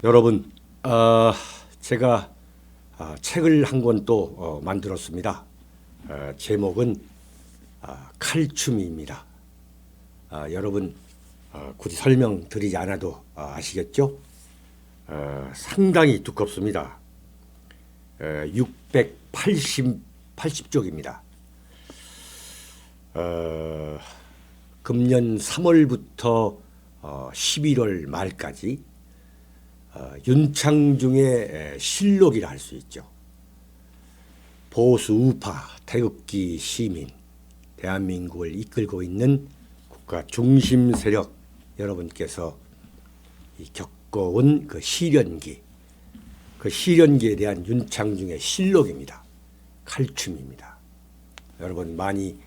여러분, 제가 책을 한 권 또 만들었습니다. 제목은 칼춤입니다. 여러분, 굳이 설명드리지 않아도 아시겠죠? 상당히 두껍습니다. 680쪽입니다. 금년 3월부터 11월 말까지 윤창중의 실록이라 할 수 있죠. 보수 우파 태극기 시민, 대한민국을 이끌고 있는 국가 중심 세력 여러분께서 겪어온 그 시련기, 그 시련기에 대한 윤창중의 실록입니다. 칼춤입니다. 여러분 많이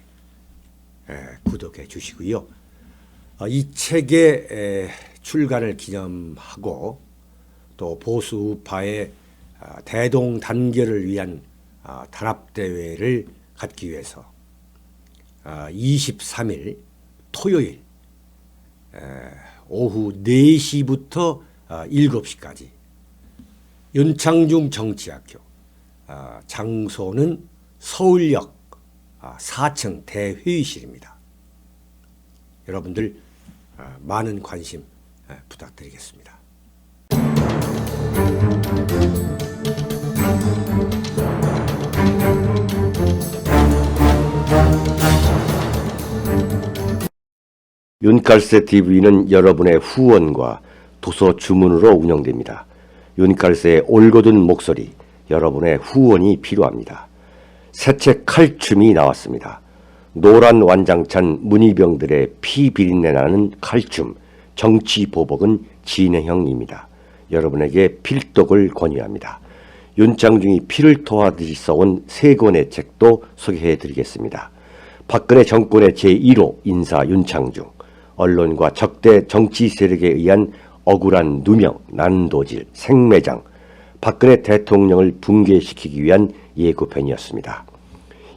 구독해 주시고요. 이 책의 출간을 기념하고 또 보수 우파의 대동단결을 위한 단합대회를 갖기 위해서 23일 토요일 오후 4시부터 7시까지 윤창중 정치학교, 장소는 서울역 4층 대회의실입니다. 여러분들 많은 관심 부탁드리겠습니다. 윤칼세 TV는 여러분의 후원과 도서 주문으로 운영됩니다. 윤칼세의 올곧은 목소리, 여러분의 후원이 필요합니다. 새 책 칼춤이 나왔습니다. 노란 완장찬 문희병들의 피 비린내 나는 칼춤, 정치보복은 진행형입니다. 여러분에게 필독을 권유합니다. 윤창중이 피를 토하듯이 써온 3권의 책도 소개해드리겠습니다. 박근혜 정권의 제1호 인사 윤창중, 언론과 적대 정치 세력에 의한 억울한 누명, 난도질, 생매장, 박근혜 대통령을 붕괴시키기 위한 예고편이었습니다.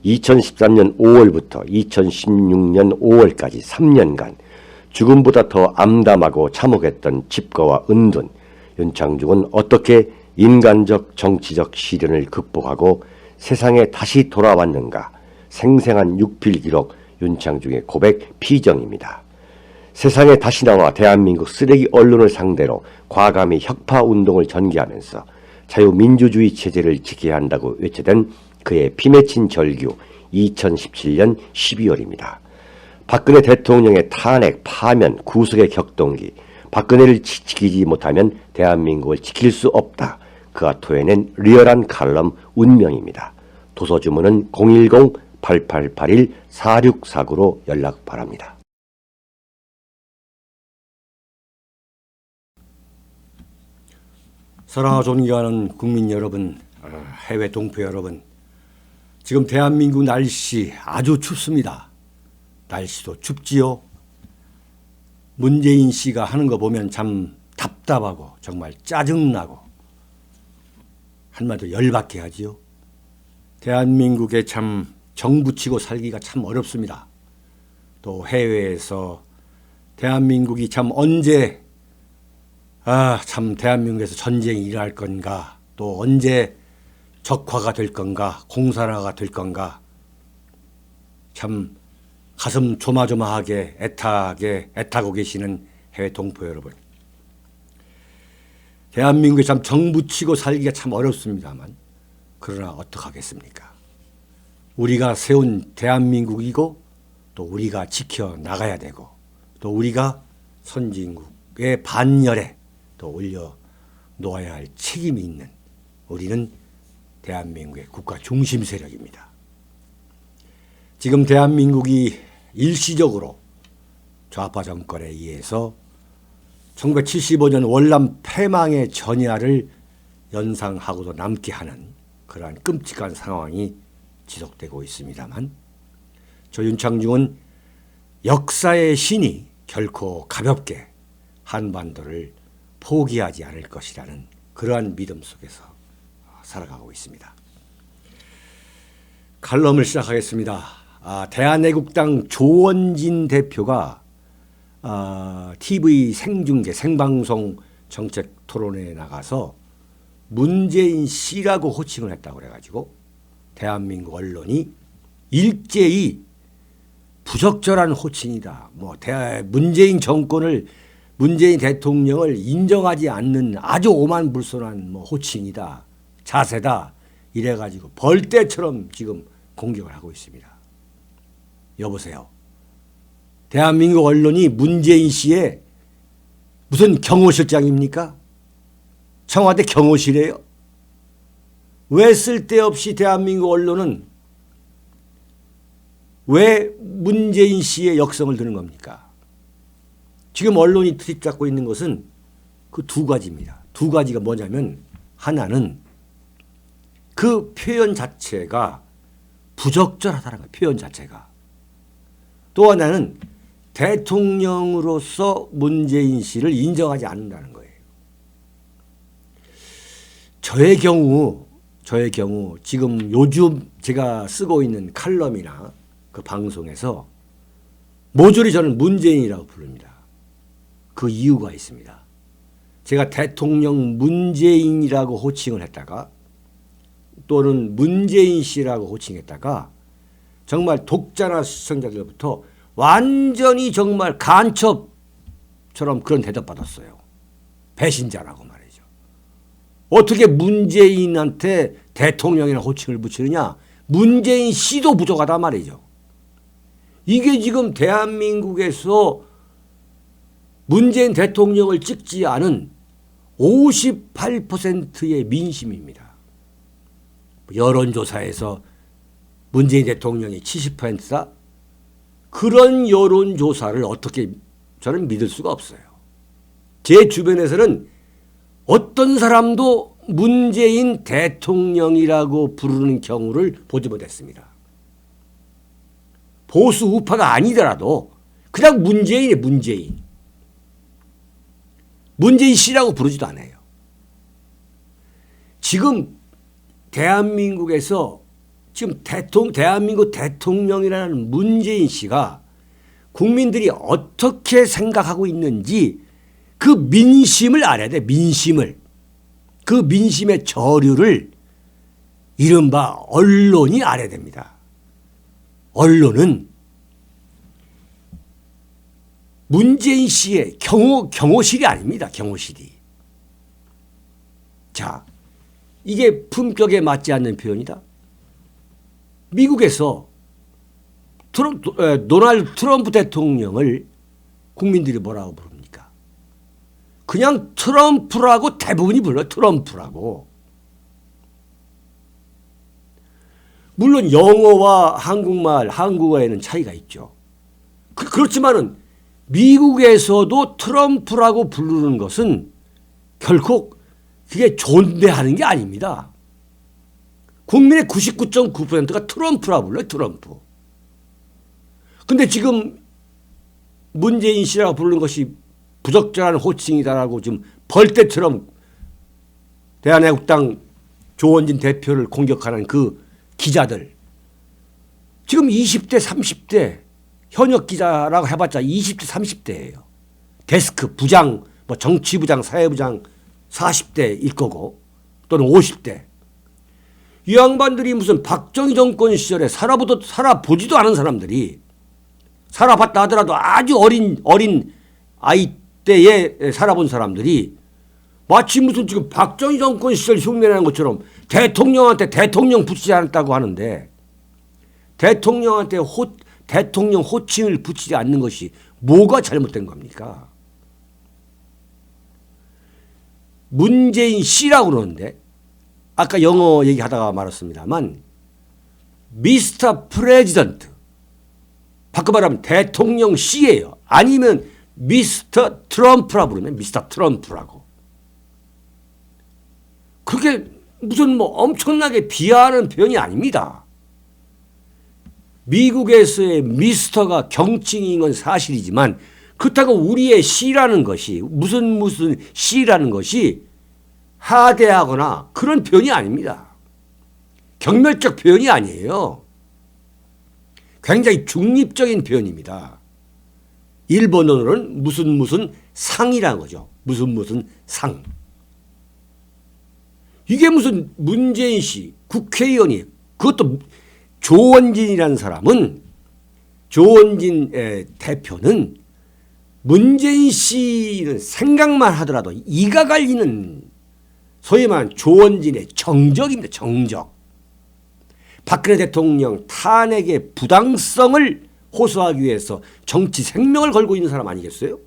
2013년 5월부터 2016년 5월까지 3년간 죽음보다 더 암담하고 참혹했던 집거와 은둔, 윤창중은 어떻게 인간적 정치적 시련을 극복하고 세상에 다시 돌아왔는가? 생생한 육필기록 윤창중의 고백 피정입니다. 세상에 다시 나와 대한민국 쓰레기 언론을 상대로 과감히 혁파운동을 전개하면서 자유민주주의 체제를 지켜야 한다고 외쳐댄 그의 피맺힌 절규 2017년 12월입니다. 박근혜 대통령의 탄핵, 파면, 구속의 격동기, 박근혜를 지키지 못하면 대한민국을 지킬 수 없다. 그가 토해낸 리얼한 칼럼 운명입니다. 도서주문은 010-8881-4649로 연락 바랍니다. 사랑하고 존경하는 국민 여러분, 해외 동포 여러분, 지금 대한민국 날씨 아주 춥습니다. 날씨도 춥지요. 문재인 씨가 하는 거 보면 참 답답하고 정말 짜증나고 한마디로 열받게 하지요. 대한민국에 참 정부치고 살기가 참 어렵습니다. 또 해외에서 대한민국이 참 언제 참 대한민국에서 전쟁이 일어날 건가, 또 언제 적화가 될 건가, 공산화가 될 건가, 참 가슴 조마조마하게 애타고 계시는 해외 동포 여러분, 대한민국이 참 정부치고 살기가 참 어렵습니다만 그러나 어떡하겠습니까? 우리가 세운 대한민국이고 또 우리가 지켜나가야 되고 또 우리가 선진국의 반열에 또 올려놓아야 할 책임이 있는 우리는 대한민국의 국가 중심 세력입니다. 지금 대한민국이 일시적으로 좌파 정권에 의해서 1975년 월남 패망의 전야를 연상하고도 남게 하는 그러한 끔찍한 상황이 지속되고 있습니다만, 저 윤창중은 역사의 신이 결코 가볍게 한반도를 포기하지 않을 것이라는 그러한 믿음 속에서 살아가고 있습니다. 칼럼을 시작하겠습니다. 대한애국당 조원진 대표가 TV 생중계 생방송 정책 토론회에 나가서 문재인 씨라고 호칭을 했다고 그래가지고 대한민국 언론이 일제히 부적절한 호칭이다. 문재인 정권을 문재인 대통령을 인정하지 않는 아주 오만불손한 호칭이다. 자세다. 이래가지고 벌떼처럼 지금 공격을 하고 있습니다. 여보세요. 대한민국 언론이 문재인 씨의 무슨 경호실장입니까? 청와대 경호실이에요? 왜 쓸데없이 대한민국 언론은 왜 문재인 씨의 역성을 드는 겁니까? 지금 언론이 트집잡고 있는 것은 그 두 가지입니다. 두 가지가 뭐냐면 하나는 그 표현 자체가 부적절하다는 거예요. 표현 자체가. 또 하나는 대통령으로서 문재인 씨를 인정하지 않는다는 거예요. 저의 경우 지금 요즘 제가 쓰고 있는 칼럼이나 그 방송에서 모조리 저는 문재인이라고 부릅니다. 그 이유가 있습니다. 제가 대통령 문재인이라고 호칭을 했다가 또는 문재인 씨라고 호칭했다가 정말 독자나 시청자들로부터 완전히 정말 간첩처럼 그런 대접받았어요. 배신자라고 말이죠. 어떻게 문재인한테 대통령이라는 호칭을 붙이느냐. 문재인 씨도 부족하단 말이죠. 이게 지금 대한민국에서 문재인 대통령을 찍지 않은 58%의 민심입니다. 여론조사에서 문재인 대통령이 70%다? 그런 여론조사를 어떻게 저는 믿을 수가 없어요. 제 주변에서는 어떤 사람도 문재인 대통령이라고 부르는 경우를 보지 못했습니다. 보수 우파가 아니더라도 그냥 문재인이에요. 문재인 씨라고 부르지도 않아요. 지금 대한민국에서 지금 대한민국 대통령이라는 문재인 씨가 국민들이 어떻게 생각하고 있는지 그 민심을 알아야 돼. 민심을. 그 민심의 저류를 이른바 언론이 알아야 됩니다. 언론은 문재인 씨의 경호실이 아닙니다. 경호실이. 자, 이게 품격에 맞지 않는 표현이다. 미국에서 도널드 트럼프 대통령을 국민들이 뭐라고 부릅니까? 그냥 트럼프라고 대부분이 불러요. 트럼프라고. 물론 영어와 한국어에는 차이가 있죠. 그렇지만은 미국에서도 트럼프라고 부르는 것은 결코 그게 존대하는 게 아닙니다. 국민의 99.9%가 트럼프라고 불러요. 트럼프. 근데 지금 문재인 씨라고 부르는 것이 부적절한 호칭이다라고 지금 벌떼처럼 대한애국당 조원진 대표를 공격하는 그 기자들. 지금 20대, 30대 현역 기자라고 해봤자 20대, 30대예요. 데스크, 부장, 정치부장, 사회부장 40대일 거고 또는 50대. 이 양반들이 무슨 박정희 정권 시절에 살아보지도 않은 사람들이 살아봤다 하더라도 아주 어린 아이 때에 살아본 사람들이 마치 무슨 지금 박정희 정권 시절 흉내내는 것처럼 대통령한테 대통령 붙이지 않았다고 하는데 대통령한테 대통령 호칭을 붙이지 않는 것이 뭐가 잘못된 겁니까? 문재인 씨라고 그러는데 아까 영어 얘기하다가 말았습니다만 미스터 프레지던트 바꿔 말하면 대통령 씨예요. 아니면 미스터 트럼프라고 부르면 미스터 트럼프라고. 그게 무슨 엄청나게 비하하는 표현이 아닙니다. 미국에서의 미스터가 경칭인 건 사실이지만 그렇다고 우리의 씨라는 것이 무슨 씨라는 것이 하대하거나 그런 표현이 아닙니다. 경멸적 표현이 아니에요. 굉장히 중립적인 표현입니다. 일본어로는 무슨 상이라는 거죠. 무슨 상. 이게 무슨 문재인 씨 국회의원이, 그것도 조원진이라는 사람은, 조원진 대표는 문재인 씨는 생각만 하더라도 이가 갈리는 소위 말하는 조원진의 정적입니다. 정적. 박근혜 대통령 탄핵의 부당성을 호소하기 위해서 정치 생명을 걸고 있는 사람 아니겠어요?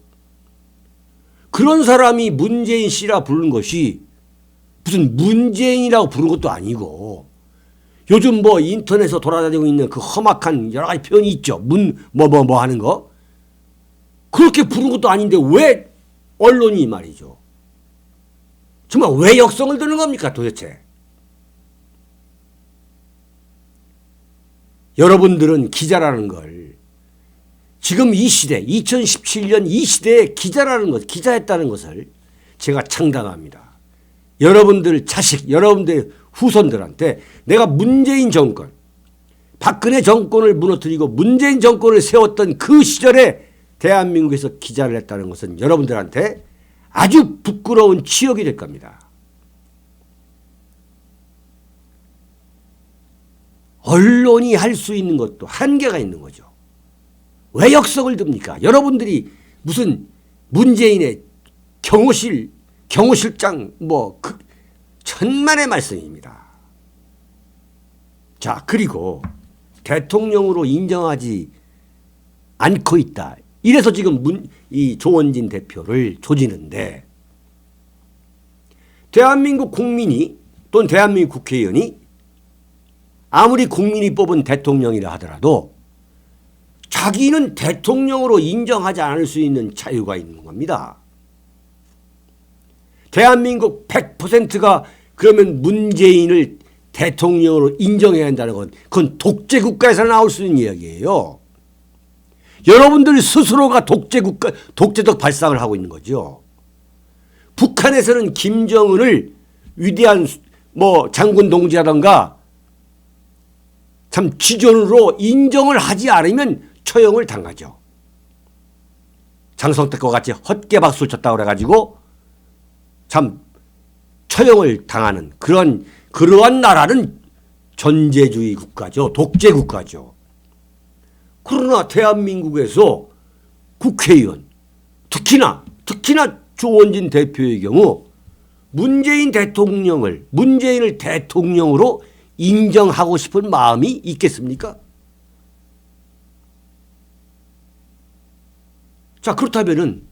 그런 사람이 문재인 씨라 부르는 것이 무슨 문재인이라고 부르는 것도 아니고, 요즘 뭐 인터넷에서 돌아다니고 있는 그 험악한 여러 가지 표현이 있죠. 뭐 하는 거. 그렇게 부르는 것도 아닌데 왜 언론이 말이죠. 정말 왜 역성을 드는 겁니까 도대체. 여러분들은 기자라는 걸, 지금 이 시대 2017년 이 시대에 기자라는 것, 기자했다는 것을 제가 창당합니다. 여러분들 자식, 여러분들 후손들한테 내가 문재인 정권, 박근혜 정권을 무너뜨리고 문재인 정권을 세웠던 그 시절에 대한민국에서 기자를 했다는 것은 여러분들한테 아주 부끄러운 치욕이 될 겁니다. 언론이 할 수 있는 것도 한계가 있는 거죠. 왜 역성을 듭니까? 여러분들이 무슨 문재인의 경호실장 천만의 말씀입니다. 자, 그리고 대통령으로 인정하지 않고 있다. 이래서 지금 이 조원진 대표를 조지는데, 대한민국 국민이 또는 대한민국 국회의원이 아무리 국민이 뽑은 대통령이라 하더라도 자기는 대통령으로 인정하지 않을 수 있는 자유가 있는 겁니다. 대한민국 100%가 그러면 문재인을 대통령으로 인정해야 한다는 건 그건 독재국가에서 나올 수 있는 이야기예요. 여러분들 스스로가 독재국가, 독재적 발상을 하고 있는 거죠. 북한에서는 김정은을 위대한 장군 동지라던가 참 지존으로 인정을 하지 않으면 처형을 당하죠. 장성택과 같이 헛개박수를 쳤다고 그래가지고 참 처형을 당하는 그러한 나라는 전제주의 국가죠. 독재 국가죠. 그러나 대한민국에서 국회의원, 특히나 조원진 대표의 경우 문재인을 대통령으로 인정하고 싶은 마음이 있겠습니까? 자, 그렇다면은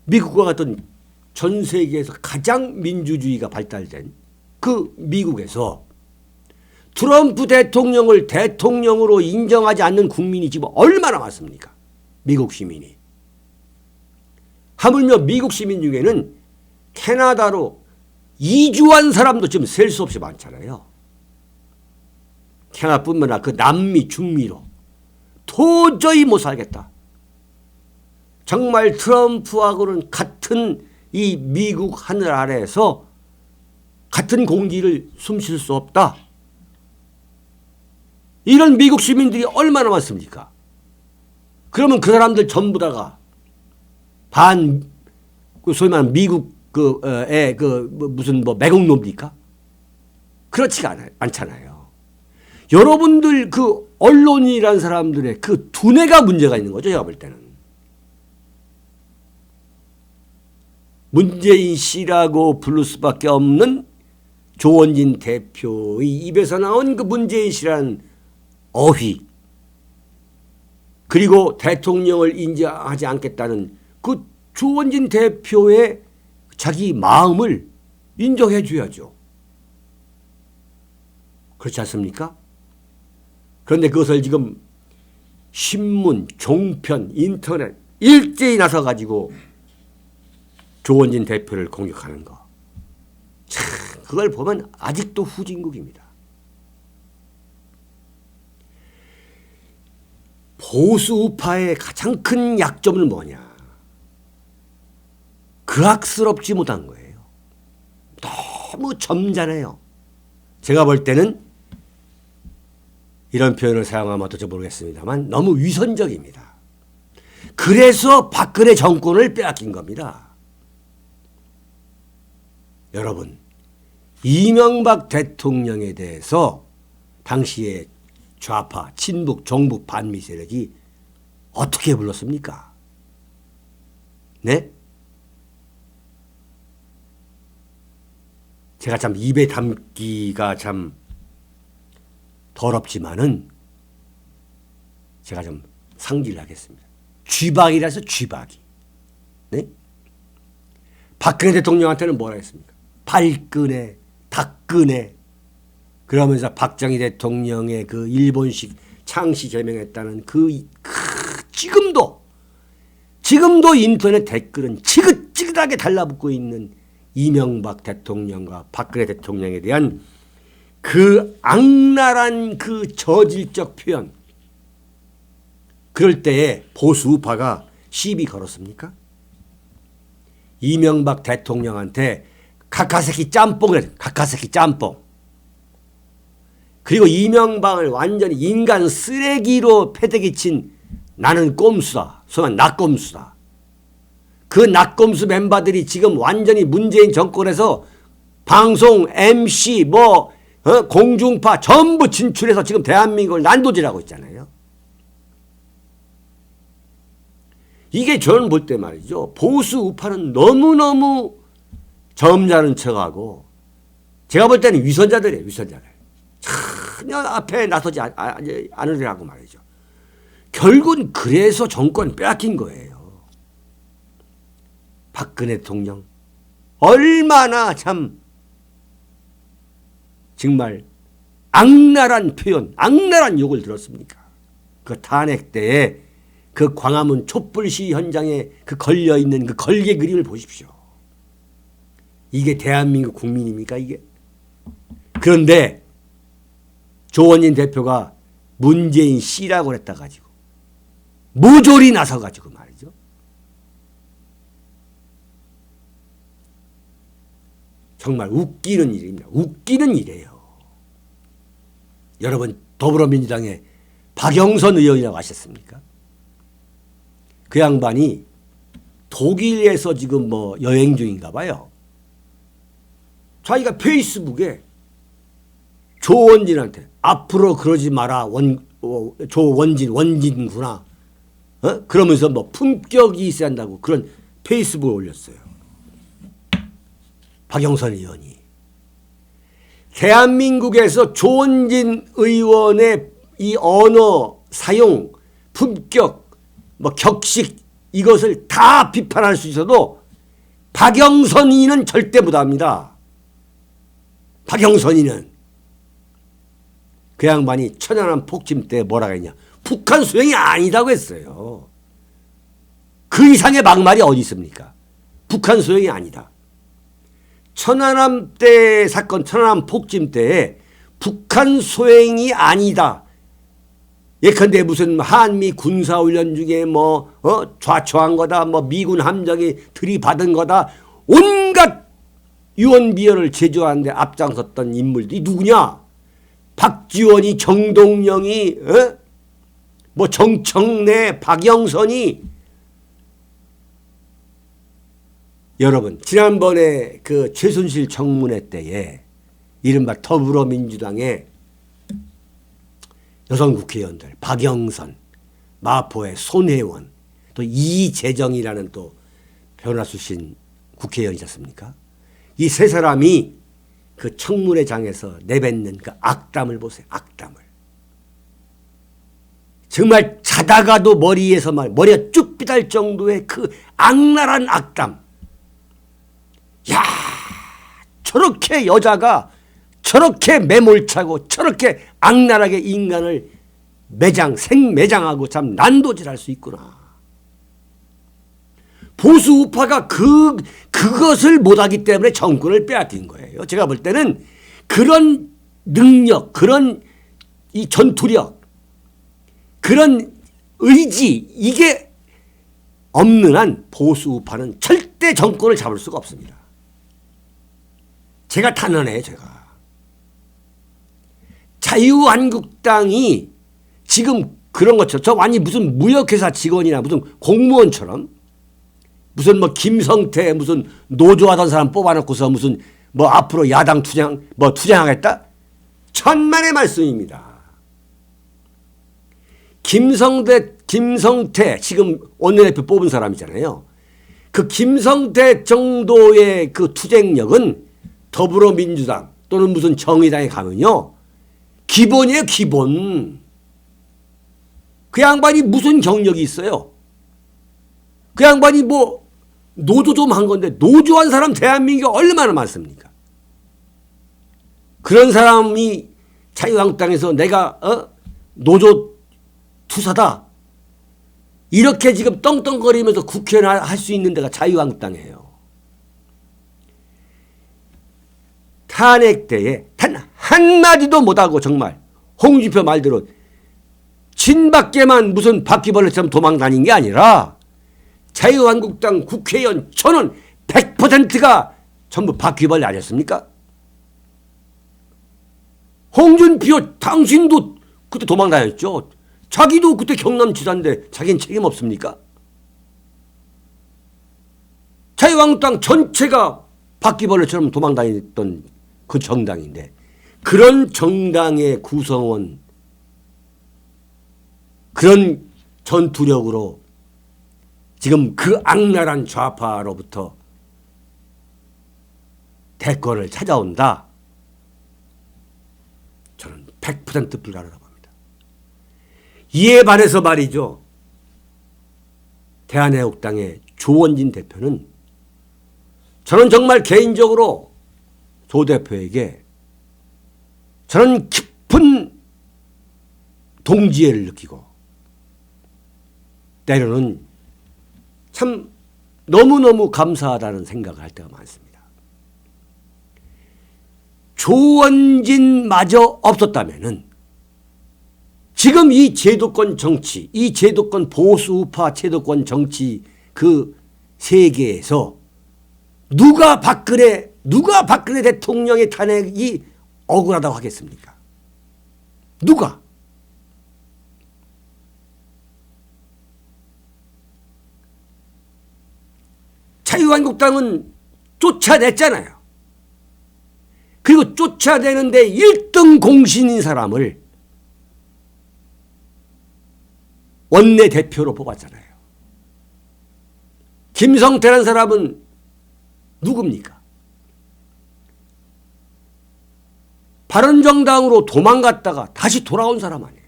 미국과 같은 전 세계에서 가장 민주주의가 발달된 그 미국에서 트럼프 대통령을 대통령으로 인정하지 않는 국민이 지금 얼마나 많습니까? 미국 시민이. 하물며 미국 시민 중에는 캐나다로 이주한 사람도 지금 셀 수 없이 많잖아요. 캐나다뿐만 아니라 그 남미, 중미로 도저히 못 살겠다. 정말 트럼프하고는 같은 이 미국 하늘 아래에서 같은 공기를 숨쉴 수 없다. 이런 미국 시민들이 얼마나 많습니까? 그러면 그 사람들 전부 다가 소위 말하는 미국 매국노입니까? 그렇지가 않잖아요. 여러분들 그 언론이라는 사람들의 그 두뇌가 문제가 있는 거죠. 제가 볼 때는. 문재인 씨라고 부를 수밖에 없는 조원진 대표의 입에서 나온 그 문재인 씨라는 어휘, 그리고 대통령을 인정하지 않겠다는 그 조원진 대표의 자기 마음을 인정해 줘야죠. 그렇지 않습니까? 그런데 그것을 지금 신문, 종편, 인터넷 일제히 나서 가지고 조원진 대표를 공격하는 거. 참, 그걸 보면 아직도 후진국입니다. 보수 우파의 가장 큰 약점은 뭐냐? 그악스럽지 못한 거예요. 너무 점잖아요. 제가 볼 때는 이런 표현을 사용하면 어떨지 모르겠습니다만 너무 위선적입니다. 그래서 박근혜 정권을 빼앗긴 겁니다. 여러분, 이명박 대통령에 대해서 당시에 좌파, 친북, 종북, 반미 세력이 어떻게 불렀습니까? 네? 제가 참 입에 담기가 참 더럽지만은 제가 좀 상기를 하겠습니다. 쥐박이라서 쥐박이. 네? 박근혜 대통령한테는 뭐라 했습니까? 발끈해, 닭끈해. 그러면서 박정희 대통령의 그 일본식 창씨 개명했다는 지금도 인터넷 댓글은 지긋지긋하게 달라붙고 있는 이명박 대통령과 박근혜 대통령에 대한 그 악랄한 그 저질적 표현. 그럴 때에 보수 우파가 시비 걸었습니까? 이명박 대통령한테 카카세키 짬뽕을 카카세키 짬뽕. 그리고 이명박을 완전히 인간 쓰레기로 패대기 친 나는 꼼수다. 소위 낙꼼수다. 그 낙꼼수 멤버들이 지금 완전히 문재인 정권에서 방송, MC, 공중파 전부 진출해서 지금 대한민국을 난도질하고 있잖아요. 이게 저는 볼 때 말이죠. 보수 우파는 너무너무 점잖은 척하고 제가 볼 때는 위선자들이에요. 위선자들. 전혀 앞에 나서지 않으려고 말이죠. 결국은 그래서 정권 빼앗긴 거예요. 박근혜 대통령 얼마나 참 정말 악랄한 표현, 악랄한 욕을 들었습니까? 그 탄핵 때에 그 광화문 촛불 시위 현장에 그 걸려있는 그 걸개 그림을 보십시오. 이게 대한민국 국민입니까 이게? 그런데 조원진 대표가 문재인 씨라고 했다 가지고 모조리 나서 가지고 말이죠. 정말 웃기는 일입니다. 웃기는 일이에요. 여러분 더불어민주당의 박영선 의원이라고 아셨습니까? 그 양반이 독일에서 지금 여행 중인가 봐요. 자기가 페이스북에 조원진한테 앞으로 그러지 마라 원진구나. 그러면서 품격이 있어야 한다고 그런 페이스북을 올렸어요. 박영선 의원이. 대한민국에서 조원진 의원의 이 언어 사용, 품격, 격식 이것을 다 비판할 수 있어도 박영선이는 절대 못합니다. 박영선이는. 그 양반이 천안함 폭침 때 뭐라고 했냐. 북한 소행이 아니다고 했어요. 그 이상의 막말이 어디 있습니까? 북한 소행이 아니다. 천안함 때 사건, 천안함 폭침 때에 북한 소행이 아니다. 예컨대 무슨 한미 군사훈련 중에 좌초한 거다, 미군 함정이 들이받은 거다. 온갖 유언비어를 제조하는데 앞장섰던 인물들이 누구냐? 박지원이, 정동영이, 정청래, 박영선이. 여러분 지난번에 그 최순실 청문회 때에 이른바 더불어민주당의 여성 국회의원들 박영선, 마포의 손혜원, 또 이재정이라는 또 변호사 출신 국회의원이지 않습니까? 이 세 사람이 그 청문회장에서 내뱉는 그 악담을 보세요. 악담을. 정말 자다가도 머리가 쭉 삐달 정도의 그 악랄한 악담. 야, 저렇게 여자가 저렇게 매몰차고 저렇게 악랄하게 인간을 생매장하고 참 난도질할 수 있구나. 보수 우파가 그것을 못하기 때문에 정권을 빼앗긴 거예요. 제가 볼 때는 그런 능력, 그런 이 전투력, 그런 의지 이게 없는 한 보수 우파는 절대 정권을 잡을 수가 없습니다. 제가 탄원해요. 제가. 자유한국당이 지금 그런 것처럼 저 완전히 무슨 무역회사 직원이나 무슨 공무원처럼 무슨 뭐 김성태 무슨 노조하던 사람 뽑아놓고서 무슨 뭐 앞으로 야당 투쟁하겠다? 천만의 말씀입니다. 김성태 지금 원내대표 뽑은 사람이잖아요. 그 김성태 정도의 그 투쟁력은 더불어민주당 또는 무슨 정의당에 가면요. 기본이에요, 기본. 그 양반이 무슨 경력이 있어요? 그 양반이 뭐 노조 좀 한 건데 노조한 사람 대한민국에 얼마나 많습니까? 그런 사람이 자유한국당에서 내가 노조 투사다 이렇게 지금 떵떵거리면서 국회의원 할 수 있는 데가 자유한국당이에요. 탄핵 때에 단 한마디도 못하고 정말 홍준표 말대로 친박계만 무슨 바퀴벌레처럼 도망다닌 게 아니라 자유한국당 국회의원 저는 100%가 전부 바퀴벌레 아니었습니까? 홍준표 당신도 그때 도망다녔죠. 자기도 그때 경남지사인데 자기는 책임 없습니까? 자유한국당 전체가 바퀴벌레처럼 도망다녔던 그 정당인데 그런 정당의 구성원 그런 전투력으로 지금 그 악랄한 좌파로부터 대권을 찾아온다. 저는 100% 불가능하다고 봅니다. 이에 반해서 말이죠. 대한애국당의 조원진 대표는 저는 정말 개인적으로 조 대표에게 저는 깊은 동지애를 느끼고 때로는 참 너무너무 감사하다는 생각을 할 때가 많습니다. 조원진마저 없었다면은 지금 이 제도권 정치, 이 제도권 보수우파 제도권 정치 그 세계에서 누가 박근혜 대통령의 탄핵이 억울하다고 하겠습니까? 누가? 자유한국당은 쫓아냈잖아요. 그리고 쫓아내는데 1등 공신인 사람을 원내대표로 뽑았잖아요. 김성태라는 사람은 누굽니까? 바른정당으로 도망갔다가 다시 돌아온 사람 아니에요.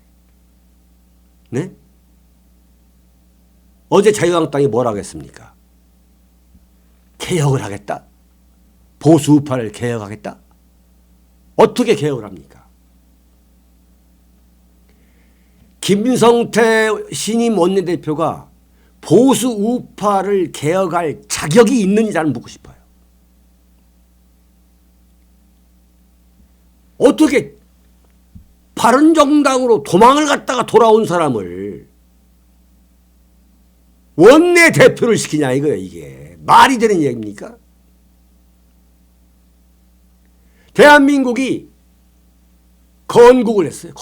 네? 어제 자유한국당이 뭐라고 했습니까? 개혁을 하겠다. 보수우파를 개혁하겠다. 어떻게 개혁을 합니까? 김성태 신임 원내대표가 보수우파를 개혁할 자격이 있는지 저는 묻고 싶어요. 어떻게 바른정당으로 도망을 갔다가 돌아온 사람을 원내대표를 시키냐 이거예요. 이게 말이 되는 얘기입니까? 대한민국이 건국을 했어요.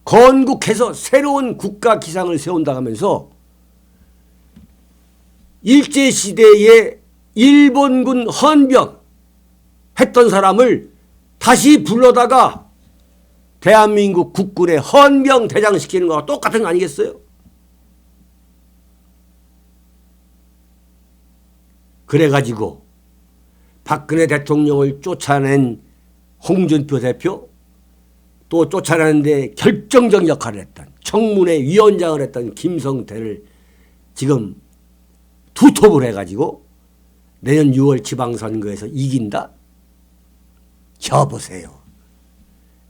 건국해서 새로운 국가 기상을 세운다 하면서 일제시대에 일본군 헌병 했던 사람을 다시 불러다가 대한민국 국군의 헌병 대장시키는 거와 똑같은 거 아니겠어요? 그래가지고 박근혜 대통령을 쫓아낸 홍준표 대표 또 쫓아내는데 결정적 역할을 했던 청문회 위원장을 했던 김성태를 지금 투톱을 해가지고 내년 6월 지방선거에서 이긴다? 여보세요.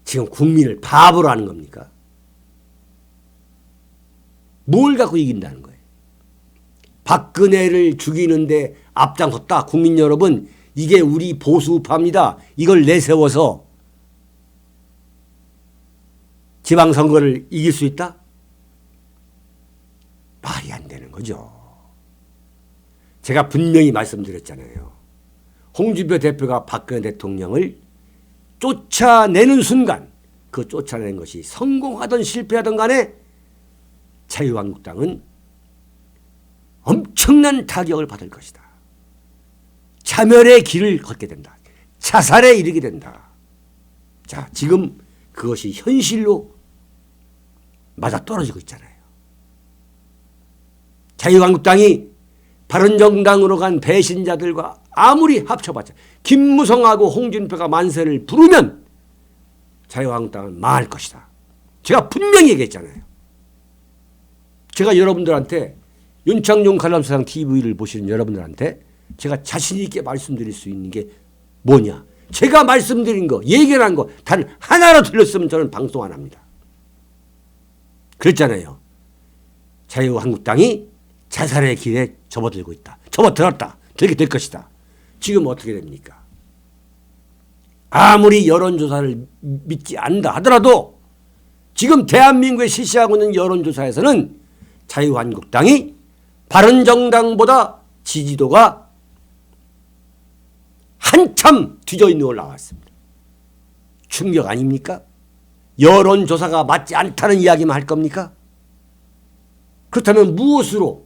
지금 국민을 바보로 하는 겁니까? 뭘 갖고 이긴다는 거예요? 박근혜를 죽이는데 앞장섰다. 국민 여러분, 이게 우리 보수우파입니다. 이걸 내세워서 지방선거를 이길 수 있다? 말이 안 되는 거죠. 제가 분명히 말씀드렸잖아요. 홍준표 대표가 박근혜 대통령을 쫓아내는 순간 그 쫓아내는 것이 성공하든 실패하든 간에 자유한국당은 엄청난 타격을 받을 것이다. 자멸의 길을 걷게 된다. 자살에 이르게 된다. 자, 지금 그것이 현실로 맞아떨어지고 있잖아요. 자유한국당이 바른정당으로 간 배신자들과 아무리 합쳐봤자 김무성하고 홍준표가 만세를 부르면 자유한국당은 망할 것이다. 제가 분명히 얘기했잖아요. 제가 여러분들한테 윤창중 관람사상 TV를 보시는 여러분들한테 제가 자신 있게 말씀드릴 수 있는 게 뭐냐. 제가 말씀드린 거, 얘기한 거 단 하나로 틀렸으면 저는 방송 안 합니다. 그랬잖아요. 자유한국당이 자살의 길에 접어들고 있다. 접어들었다. 그렇게 될 것이다. 지금 어떻게 됩니까? 아무리 여론조사를 믿지 않는다 하더라도 지금 대한민국에 실시하고 있는 여론조사에서는 자유한국당이 바른정당보다 지지도가 한참 뒤져있는 걸 나왔습니다. 충격 아닙니까? 여론조사가 맞지 않다는 이야기만 할 겁니까? 그렇다면 무엇으로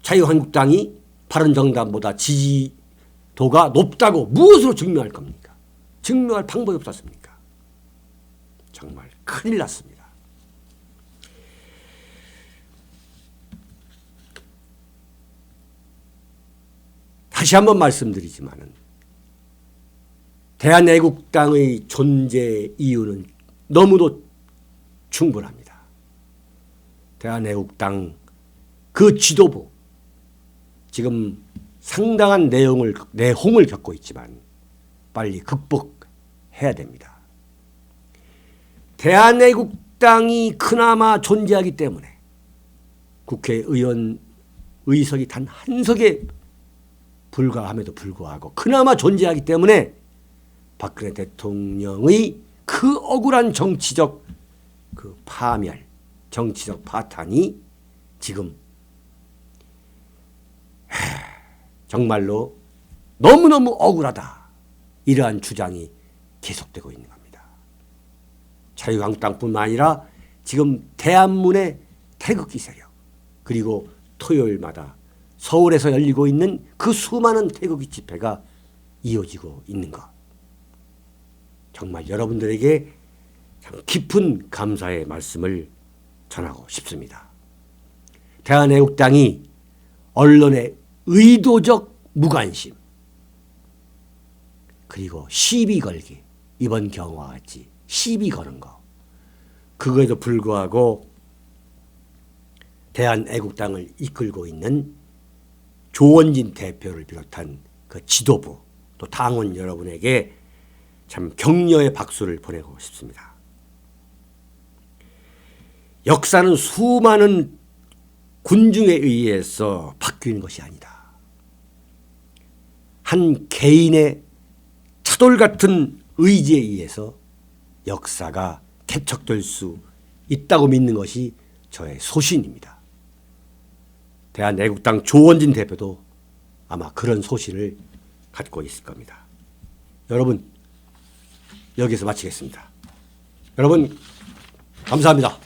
자유한국당이 바른정당보다 지지도가 높다고 무엇으로 증명할 겁니까? 증명할 방법이 없었습니까? 정말 큰일 났습니다. 다시 한번 말씀드리지만은 대한애국당의 존재 이유는 너무도 충분합니다. 대한애국당 그 지도부 지금 상당한 내홍을 겪고 있지만 빨리 극복해야 됩니다. 대한애국당이 그나마 존재하기 때문에 국회의원 의석이 단 한 석에 불과함에도 불구하고 그나마 존재하기 때문에 박근혜 대통령의 그 억울한 정치적 그 파멸, 정치적 파탄이 지금 정말로 너무너무 억울하다. 이러한 주장이 계속되고 있는 겁니다. 자유한국당뿐만 아니라 지금 대한문의 태극기 세력 그리고 토요일마다 서울에서 열리고 있는 그 수많은 태극기 집회가 이어지고 있는 것. 정말 여러분들에게 참 깊은 감사의 말씀을 전하고 싶습니다. 대한애국당이 언론의 의도적 무관심 그리고 시비 걸기 이번 경우와 같이 시비 거는 거 그거에도 불구하고 대한애국당을 이끌고 있는 조원진 대표를 비롯한 그 지도부 또 당원 여러분에게 참 격려의 박수를 보내고 싶습니다. 역사는 수많은 군중에 의해서 바뀐 것이 아니다. 한 개인의 차돌 같은 의지에 의해서 역사가 개척될 수 있다고 믿는 것이 저의 소신입니다. 대한애국당 조원진 대표도 아마 그런 소신을 갖고 있을 겁니다. 여러분 여기서 마치겠습니다. 여러분 감사합니다.